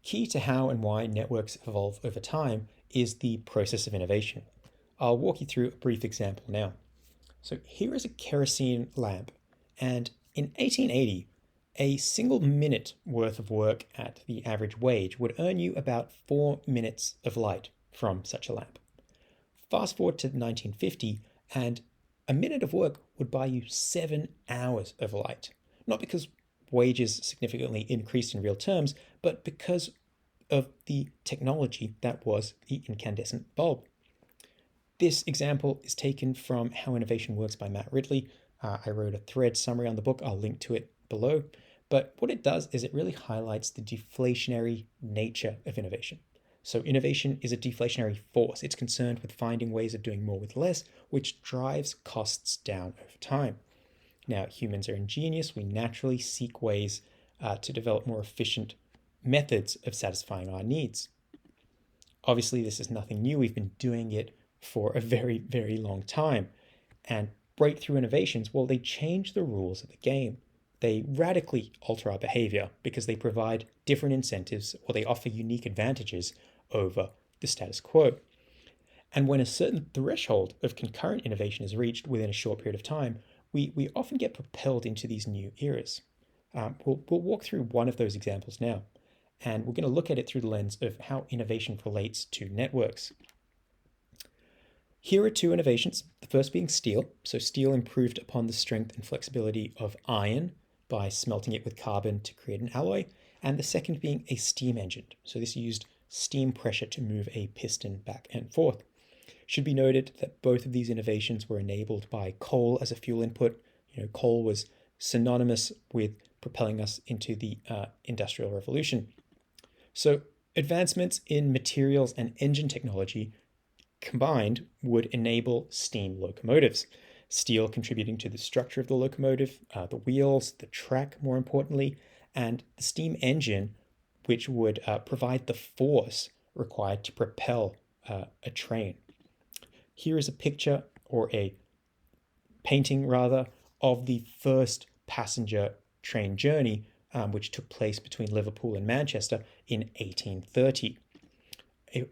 Key to how and why networks evolve over time is the process of innovation. I'll walk you through a brief example now. So here is a kerosene lamp, and in 1880, a single minute worth of work at the average wage would earn you about 4 minutes of light from such a lamp. Fast forward to 1950, and a minute of work would buy you 7 hours of light. Not because wages significantly increased in real terms, but because of the technology that was the incandescent bulb. This example is taken from How Innovation Works by Matt Ridley. I wrote a thread summary on the book. I'll link to it below. But what it does is it really highlights the deflationary nature of innovation. So innovation is a deflationary force. It's concerned with finding ways of doing more with less, which drives costs down over time. Now, humans are ingenious. We naturally seek ways to develop more efficient methods of satisfying our needs. Obviously, this is nothing new. We've been doing it for a very, very long time. And breakthrough innovations, well, they change the rules of the game. They radically alter our behavior because they provide different incentives or they offer unique advantages over the status quo. And when a certain threshold of concurrent innovation is reached within a short period of time, we often get propelled into these new eras. We'll walk through one of those examples now, and we're going to look at it through the lens of how innovation relates to networks. Here are two innovations, the first being steel. So steel improved upon the strength and flexibility of iron by smelting it with carbon to create an alloy, and the second being a steam engine. So this used steam pressure to move a piston back and forth. Should be noted that both of these innovations were enabled by coal as a fuel input. Coal was synonymous with propelling us into the Industrial Revolution. So advancements in materials and engine technology combined would enable steam locomotives. Steel contributing to the structure of the locomotive, the wheels, the track, more importantly, and the steam engine, which would provide the force required to propel a train. Here is a picture, or a painting rather, of the first passenger train journey, which took place between Liverpool and Manchester in 1830.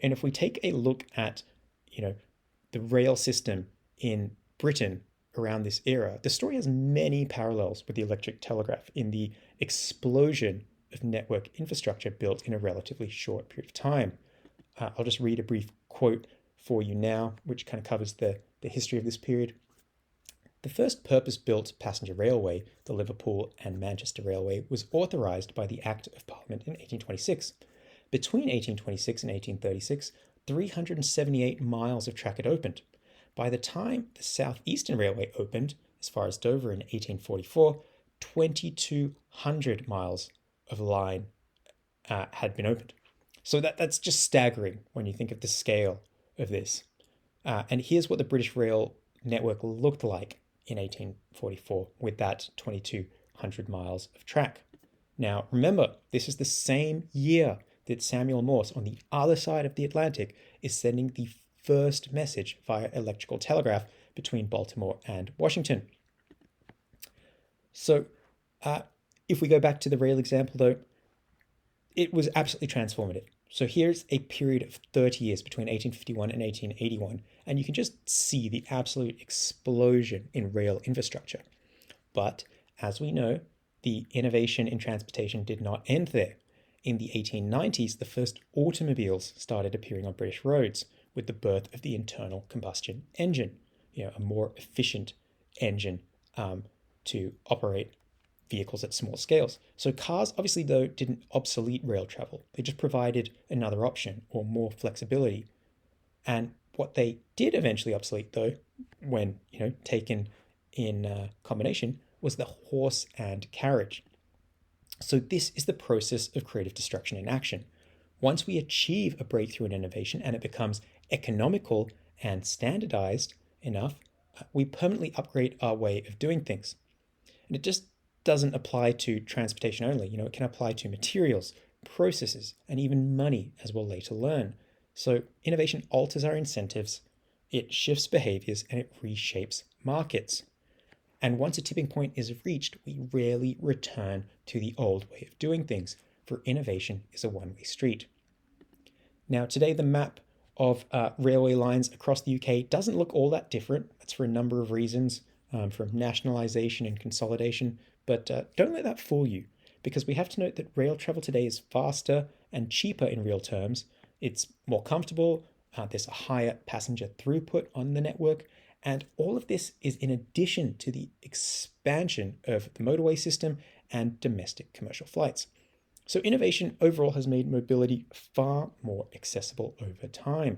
And if we take a look at, the rail system in Britain around this era, the story has many parallels with the electric telegraph in the explosion of network infrastructure built in a relatively short period of time. I'll just read a brief quote for you now, which kind of covers the history of this period. The first purpose-built passenger railway, the Liverpool and Manchester Railway, was authorised by the Act of Parliament in 1826. Between 1826 and 1836, 378 miles of track had opened. By the time the South Eastern Railway opened, as far as Dover in 1844, 2,200 miles of line had been opened. So that's just staggering when you think of the scale of this. And here's what the British rail network looked like in 1844 with that 2,200 miles of track. Now, remember, this is the same year that Samuel Morse, on the other side of the Atlantic, is sending the first message via electrical telegraph between Baltimore and Washington. So if we go back to the rail example, though, it was absolutely transformative. So here's a period of 30 years between 1851 and 1881, and you can just see the absolute explosion in rail infrastructure. But as we know, the innovation in transportation did not end there. In the 1890s, the first automobiles started appearing on British roads with the birth of the internal combustion engine, a more efficient engine to operate vehicles at small scales. So cars, obviously, though, didn't obsolete rail travel. They just provided another option or more flexibility. And what they did eventually obsolete, though, when taken in combination, was the horse and carriage. So this is the process of creative destruction in action. Once we achieve a breakthrough in innovation and it becomes economical and standardized enough, we permanently upgrade our way of doing things. And it just doesn't apply to transportation only. It can apply to materials, processes, and even money, as we'll later learn. So innovation alters our incentives, it shifts behaviors, and it reshapes markets. And once a tipping point is reached, we rarely return to the old way of doing things. for innovation is a one-way street. Now, today the map of railway lines across the UK doesn't look all that different. That's for a number of reasons, from nationalisation and consolidation. But don't let that fool you, because we have to note that rail travel today is faster and cheaper in real terms. It's more comfortable, there's a higher passenger throughput on the network, and all of this is in addition to the expansion of the motorway system and domestic commercial flights. So innovation overall has made mobility far more accessible over time.